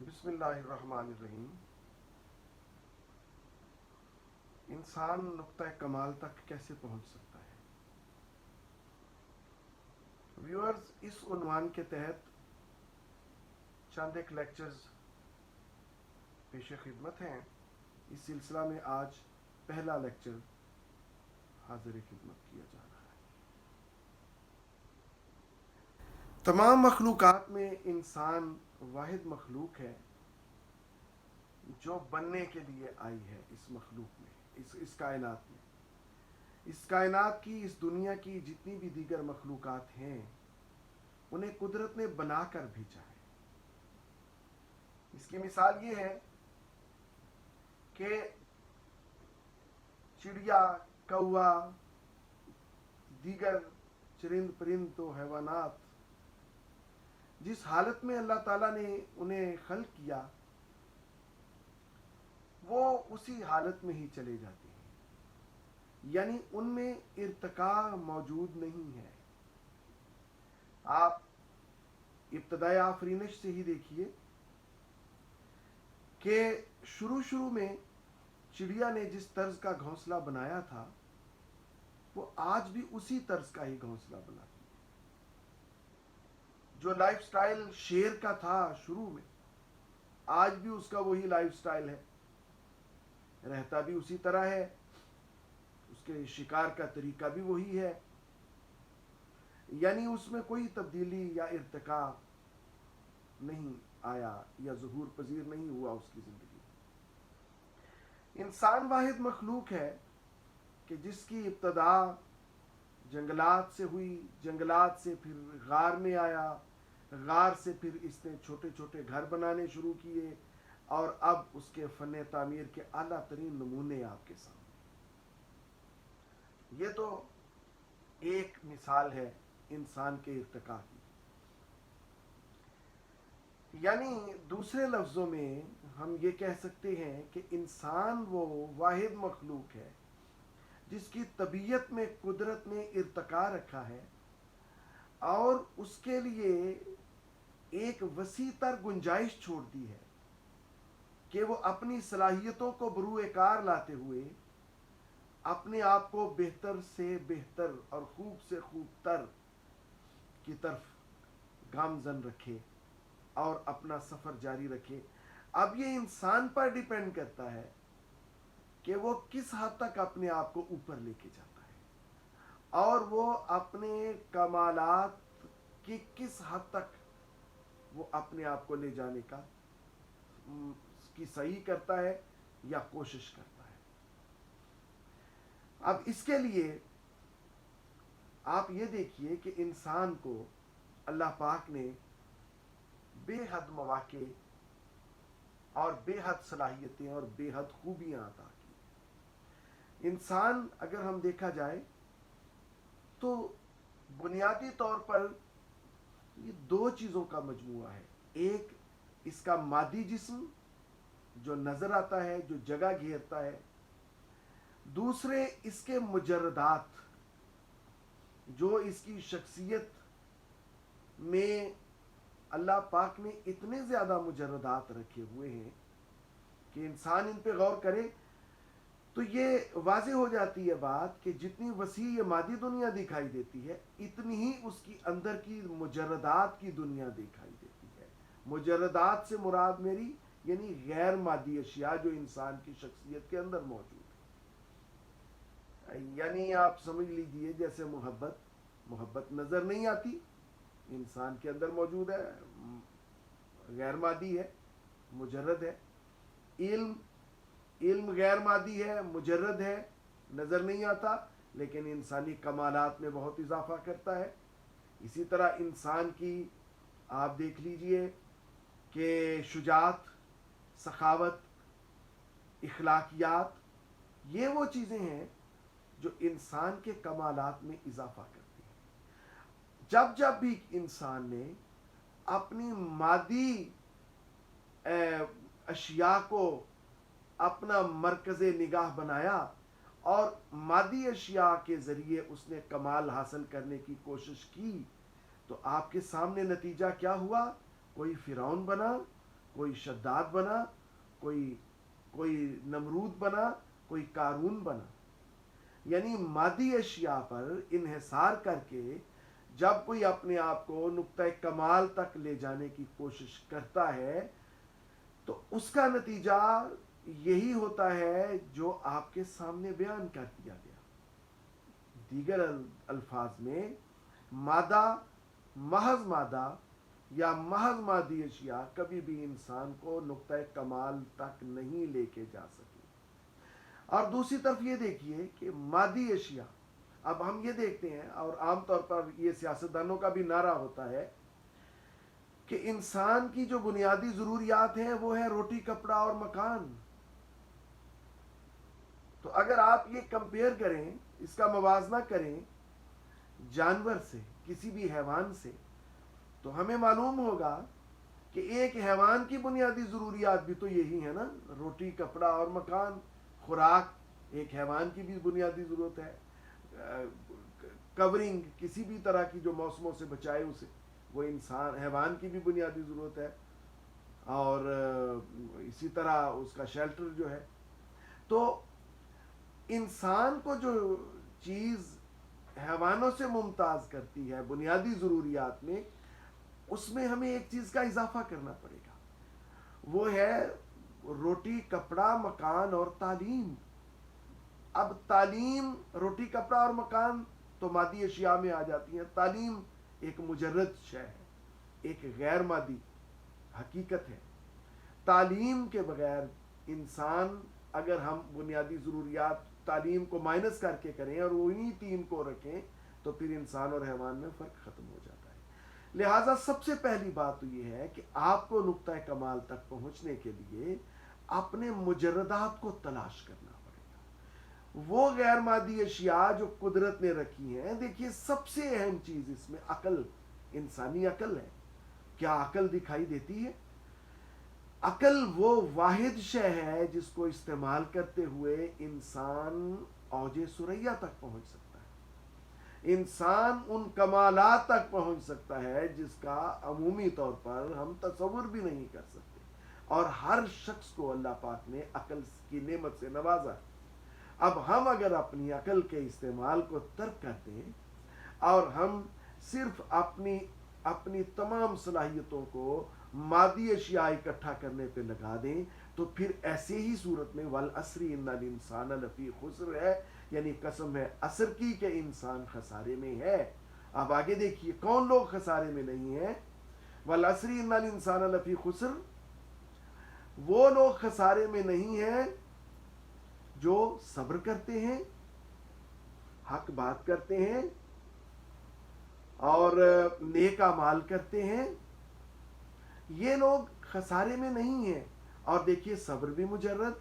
بسم اللہ الرحمن الرحیم. انسان نقطہ کمال تک کیسے پہنچ سکتا ہے؟ ویورز، اس عنوان کے تحت چند ایک لیکچرز پیش خدمت ہیں. اس سلسلہ میں آج پہلا لیکچر حاضر خدمت کیا جا رہا ہے. تمام مخلوقات میں انسان واحد مخلوق ہے جو بننے کے لیے آئی ہے. اس مخلوق میں، اس کائنات میں، اس کائنات کی، اس دنیا کی جتنی بھی دیگر مخلوقات ہیں انہیں قدرت نے بنا کر بھیجا ہے. اس کی مثال یہ ہے کہ چڑیا، کوا، دیگر چرند پرند و حیوانات جس حالت میں اللہ تعالیٰ نے انہیں خلق کیا وہ اسی حالت میں ہی چلے جاتے ہیں، یعنی ان میں ارتقاء موجود نہیں ہے. آپ ابتدائی آفرینش سے ہی دیکھیے کہ شروع میں چڑیا نے جس طرز کا گھونسلہ بنایا تھا وہ آج بھی اسی طرز کا ہی گھونسلہ بناتی ہے. جو لائف سٹائل شیر کا تھا شروع میں، آج بھی اس کا وہی لائف سٹائل ہے، رہتا بھی اسی طرح ہے، اس کے شکار کا طریقہ بھی وہی ہے. یعنی اس میں کوئی تبدیلی یا ارتقاء نہیں آیا یا ظہور پذیر نہیں ہوا اس کی زندگی. انسان واحد مخلوق ہے کہ جس کی ابتدا جنگلات سے ہوئی، جنگلات سے پھر غار میں آیا، غار سے پھر اس نے چھوٹے چھوٹے گھر بنانے شروع کیے اور اب اس کے فن تعمیر کے اعلیٰ ترین نمونے آپ کے سامنے. یہ تو ایک مثال ہے انسان کے ارتقاء کی. یعنی دوسرے لفظوں میں ہم یہ کہہ سکتے ہیں کہ انسان وہ واحد مخلوق ہے جس کی طبیعت میں قدرت نے ارتقاء رکھا ہے اور اس کے لیے ایک وسیع تر گنجائش چھوڑ دی ہے کہ وہ اپنی صلاحیتوں کو بروئے کار لاتے ہوئے اپنے آپ کو بہتر سے بہتر اور خوب سے خوب تر کی طرف گامزن رکھے اور اپنا سفر جاری رکھے. اب یہ انسان پر ڈیپینڈ کرتا ہے کہ وہ کس حد تک اپنے آپ کو اوپر لے کے جاتا ہے اور وہ اپنے کمالات کی کس حد تک وہ اپنے آپ کو لے جانے کی صحیح کرتا ہے یا کوشش کرتا ہے. اب اس کے لیے آپ یہ دیکھیے کہ انسان کو اللہ پاک نے بے حد مواقع اور بے حد صلاحیتیں اور بے حد خوبیاں عطا کی. انسان اگر ہم دیکھا جائے تو بنیادی طور پر یہ دو چیزوں کا مجموعہ ہے. ایک اس کا مادی جسم جو نظر آتا ہے، جو جگہ گھیرتا ہے. دوسرے اس کے مجردات جو اس کی شخصیت میں اللہ پاک نے اتنے زیادہ مجردات رکھے ہوئے ہیں کہ انسان ان پہ غور کرے تو یہ واضح ہو جاتی ہے بات کہ جتنی وسیع یہ مادی دنیا دکھائی دیتی ہے اتنی ہی اس کی اندر کی مجردات کی دنیا دکھائی دیتی ہے. مجردات سے مراد میری یعنی غیر مادی اشیاء جو انسان کی شخصیت کے اندر موجود ہے. یعنی آپ سمجھ لیجئے جیسے محبت نظر نہیں آتی، انسان کے اندر موجود ہے، غیر مادی ہے، مجرد ہے. علم غیر مادی ہے، مجرد ہے، نظر نہیں آتا لیکن انسانی کمالات میں بہت اضافہ کرتا ہے. اسی طرح انسان کی آپ دیکھ لیجئے کہ شجاعت، سخاوت، اخلاقیات، یہ وہ چیزیں ہیں جو انسان کے کمالات میں اضافہ کرتی ہیں. جب بھی انسان نے اپنی مادی اشیاء کو اپنا مرکز نگاہ بنایا اور مادی اشیاء کے ذریعے اس نے کمال حاصل کرنے کی کوشش کی تو آپ کے سامنے نتیجہ کیا ہوا؟ کوئی فرعون بنا، کوئی شداد بنا، کوئی نمرود بنا، کوئی قارون بنا. یعنی مادی اشیاء پر انحصار کر کے جب کوئی اپنے آپ کو نقطۂ کمال تک لے جانے کی کوشش کرتا ہے تو اس کا نتیجہ یہی ہوتا ہے جو آپ کے سامنے بیان کر دیا گیا. دیگر الفاظ میں مادہ یا محض مادی اشیاء کبھی بھی انسان کو نقطۂ کمال تک نہیں لے کے جا سکی. اور دوسری طرف یہ دیکھیے کہ مادی اشیاء، اب ہم یہ دیکھتے ہیں اور عام طور پر یہ سیاستدانوں کا بھی نعرہ ہوتا ہے کہ انسان کی جو بنیادی ضروریات ہیں وہ ہے روٹی، کپڑا اور مکان. تو اگر آپ یہ کمپیئر کریں، اس کا موازنہ کریں جانور سے، کسی بھی حیوان سے، تو ہمیں معلوم ہوگا کہ ایک حیوان کی بنیادی ضروریات بھی تو یہی ہے نا، روٹی، کپڑا اور مکان. خوراک ایک حیوان کی بھی بنیادی ضرورت ہے. کورنگ، کسی بھی طرح کی جو موسموں سے بچائے اسے، وہ حیوان کی بھی بنیادی ضرورت ہے. اور اسی طرح اس کا شیلٹر جو ہے. تو انسان کو جو چیز حیوانوں سے ممتاز کرتی ہے بنیادی ضروریات میں، اس میں ہمیں ایک چیز کا اضافہ کرنا پڑے گا، وہ ہے روٹی، کپڑا، مکان اور تعلیم. اب تعلیم، روٹی، کپڑا اور مکان تو مادی اشیاء میں آ جاتی ہیں. تعلیم ایک مجرد شے ہے، ایک غیر مادی حقیقت ہے. تعلیم کے بغیر انسان، اگر ہم بنیادی ضروریات تعلیم کو مائنس کر کے کریں اور انہی تین کو رکھیں تو پھر انسان اور حیوان میں فرق ختم ہو جاتا ہے. لہٰذا سب سے پہلی بات تو یہ ہے کہ آپ کو نقطۂ کمال تک پہنچنے کے لیے اپنے مجردات کو تلاش کرنا پڑے گا. وہ غیر مادی اشیاء جو قدرت نے رکھی ہیں، دیکھیے سب سے اہم چیز اس میں عقل، انسانی عقل ہے. کیا عقل دکھائی دیتی ہے؟ عقل وہ واحد شے ہے جس کو استعمال کرتے ہوئے انسان اوج ثریا تک پہنچ سکتا ہے. انسان ان کمالات تک پہنچ سکتا ہے جس کا عمومی طور پر ہم تصور بھی نہیں کر سکتے. اور ہر شخص کو اللہ پاک نے عقل کی نعمت سے نوازا. اب ہم اگر اپنی عقل کے استعمال کو ترک کر دیں اور ہم صرف اپنی تمام صلاحیتوں کو مادی اشیاء اکٹھا کرنے پہ لگا دیں تو پھر ایسے ہی صورت میں والعصر ان الانسان لفی خسر ہے، یعنی قسم ہے عصر کی کہ انسان خسارے میں ہے. اب آگے دیکھیے کون لوگ خسارے میں نہیں ہیں. والعصر ان الانسان لفی خسر، وہ لوگ خسارے میں نہیں ہیں جو صبر کرتے ہیں، حق بات کرتے ہیں اور نیک اعمال کرتے ہیں. یہ لوگ خسارے میں نہیں ہیں. اور دیکھیے صبر بھی مجرد،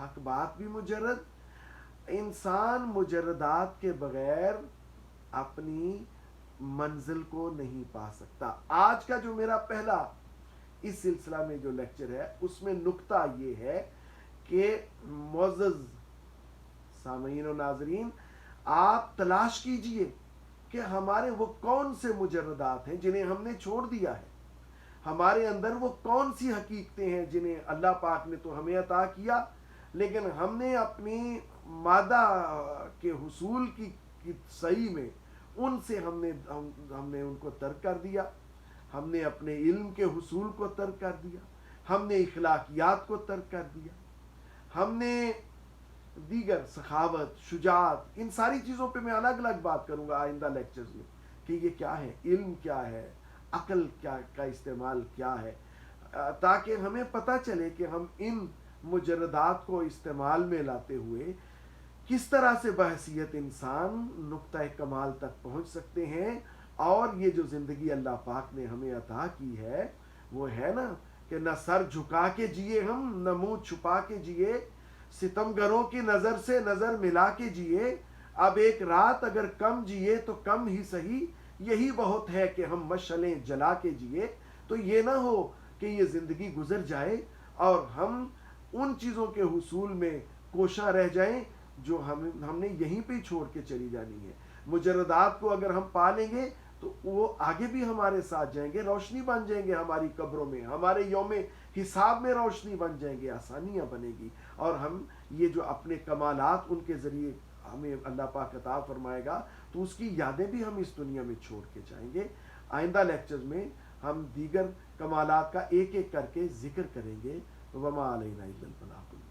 حق بات بھی مجرد. انسان مجردات کے بغیر اپنی منزل کو نہیں پا سکتا. آج کا جو میرا پہلا اس سلسلہ میں جو لیکچر ہے اس میں نکتہ یہ ہے کہ معزز سامعین و ناظرین، آپ تلاش کیجئے کہ ہمارے وہ کون سے مجردات ہیں جنہیں ہم نے چھوڑ دیا ہے. ہمارے اندر وہ کون سی حقیقتیں ہیں جنہیں اللہ پاک نے تو ہمیں عطا کیا، لیکن ہم نے اپنی مادہ کے حصول کی صحیح میں ان سے ہم نے ان کو ترک کر دیا. ہم نے اپنے علم کے حصول کو ترک کر دیا، ہم نے اخلاقیات کو ترک کر دیا، ہم نے دیگر سخاوت، شجاعت، ان ساری چیزوں پہ میں الگ الگ بات کروں گا آئندہ لیکچرز میں کہ یہ کیا ہے، علم کیا ہے، عقل کیا کا استعمال کیا ہے، تاکہ ہمیں پتہ چلے کہ ہم ان مجردات کو استعمال میں لاتے ہوئے کس طرح سے بحیثیت انسان نقطۂ کمال تک پہنچ سکتے ہیں. اور یہ جو زندگی اللہ پاک نے ہمیں عطا کی ہے وہ ہے نا کہ نہ سر جھکا کے جیے ہم، نہ منہ چھپا کے جیے، ستمگروں کی نظر سے نظر ملا کے جیے. اب ایک رات اگر کم جیے تو کم ہی سہی، یہی بہت ہے کہ ہم مشعلیں جلا کے جیے. تو یہ نہ ہو کہ یہ زندگی گزر جائے اور ہم ان چیزوں کے حصول میں کوشاں رہ جائیں جو ہم نے یہیں پہ چھوڑ کے چلی جانی ہے. مجردات کو اگر ہم پا لیں گے تو وہ آگے بھی ہمارے ساتھ جائیں گے، روشنی بن جائیں گے ہماری قبروں میں، ہمارے یوم حساب میں روشنی بن جائیں گے، آسانیاں بنے گی، اور ہم یہ جو اپنے کمالات ان کے ذریعے ہمیں اللہ پاک عطا فرمائے گا تو اس کی یادیں بھی ہم اس دنیا میں چھوڑ کے جائیں گے۔ آئندہ لیکچرز میں ہم دیگر کمالات کا ایک ایک کر کے ذکر کریں گے۔ وما علینا الا البلاغ۔